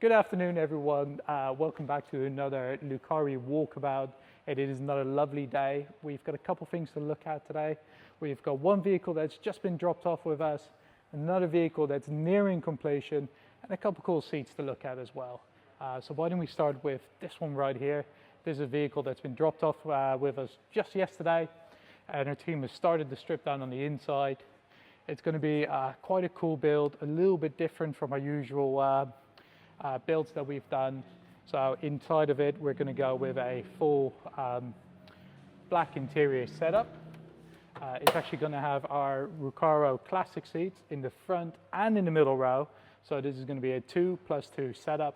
Good afternoon, everyone. Welcome back to another LUCARI Walkabout. It is another lovely day. We've got a couple things to look at today. We've got one vehicle that's just been dropped off with us, another vehicle that's nearing completion, and a couple cool seats to look at as well. So why don't we start with this one right here. This is a vehicle that's been dropped off with us just yesterday, and our team has started the strip down on the inside. It's going to be quite a cool build, a little bit different from our usual builds that we've done. So inside of it, we're going to go with a full black interior setup. It's actually going to have our Recaro classic seats in the front and in the middle row. So this is going to be a 2+2 setup.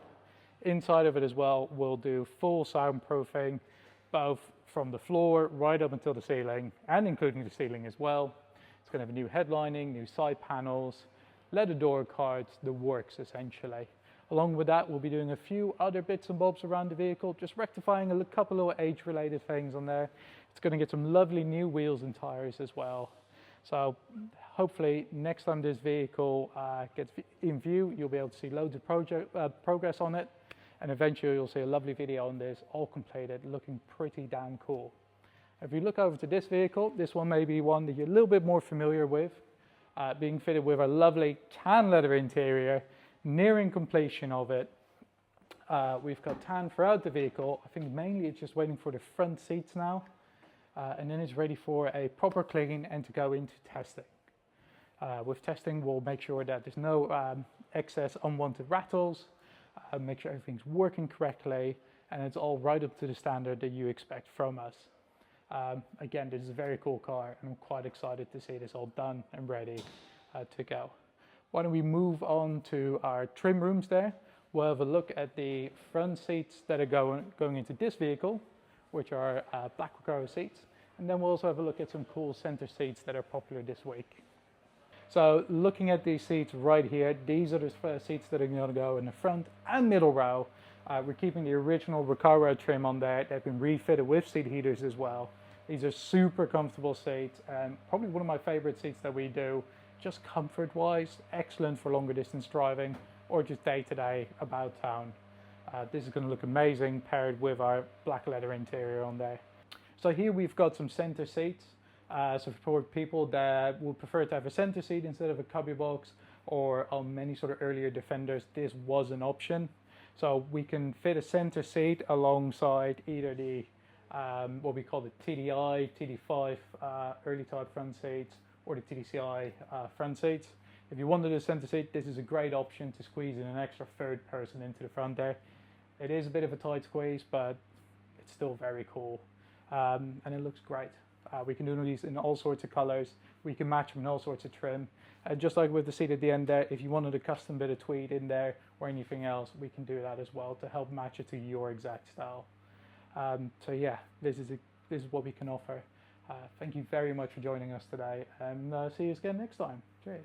Inside of it as well, we'll do full soundproofing, both from the floor right up until the ceiling, and including the ceiling as well. It's going to have new headlining, new side panels, leather door cards, the works essentially. Along with that, we'll be doing a few other bits and bobs around the vehicle, just rectifying a couple of age-related things on there. It's going to get some lovely new wheels and tires as well. So hopefully next time this vehicle gets in view, you'll be able to see loads of progress on it. And eventually you'll see a lovely video on this, all completed, looking pretty damn cool. If you look over to this vehicle, this one may be one that you're a little bit more familiar with, being fitted with a lovely tan leather interior, nearing completion of it. We've got tan throughout the vehicle. I think mainly it's just waiting for the front seats now, and then it's ready for a proper clean and to go into testing. With testing, we'll make sure that there's no excess unwanted rattles, make sure everything's working correctly, and it's all right up to the standard that you expect from us. Again, this is a very cool car, and I'm quite excited to see this all done and ready to go. Why don't we move on to our trim rooms there. We'll have a look at the front seats that are going into this vehicle, which are black Recaro seats. And then we'll also have a look at some cool center seats that are popular this week. So looking at these seats right here, these are the seats that are going to go in the front and middle row. We're keeping the original Recaro trim on there. They've been refitted with seat heaters as well. These are super comfortable seats, and probably one of my favorite seats that we do. Just comfort-wise, excellent for longer distance driving or just day-to-day about town. This is going to look amazing paired with our black leather interior on there. So here we've got some center seats. So for people that would prefer to have a center seat instead of a cubby box, or on many sort of earlier Defenders, this was an option. So we can fit a center seat alongside either the what we call the TDI, TD5 early type front seats, or the TDCI front seats. If you wanted a center seat, this is a great option to squeeze in an extra third person into the front there. It is a bit of a tight squeeze, but it's still very cool. And it looks great. We can do these in all sorts of colors. We can match them in all sorts of trim. Just like with the seat at the end there, if you wanted a custom bit of tweed in there or anything else, we can do that as well to help match it to your exact style. So yeah, this is what we can offer. Thank you very much for joining us today, and see you again next time. Cheers.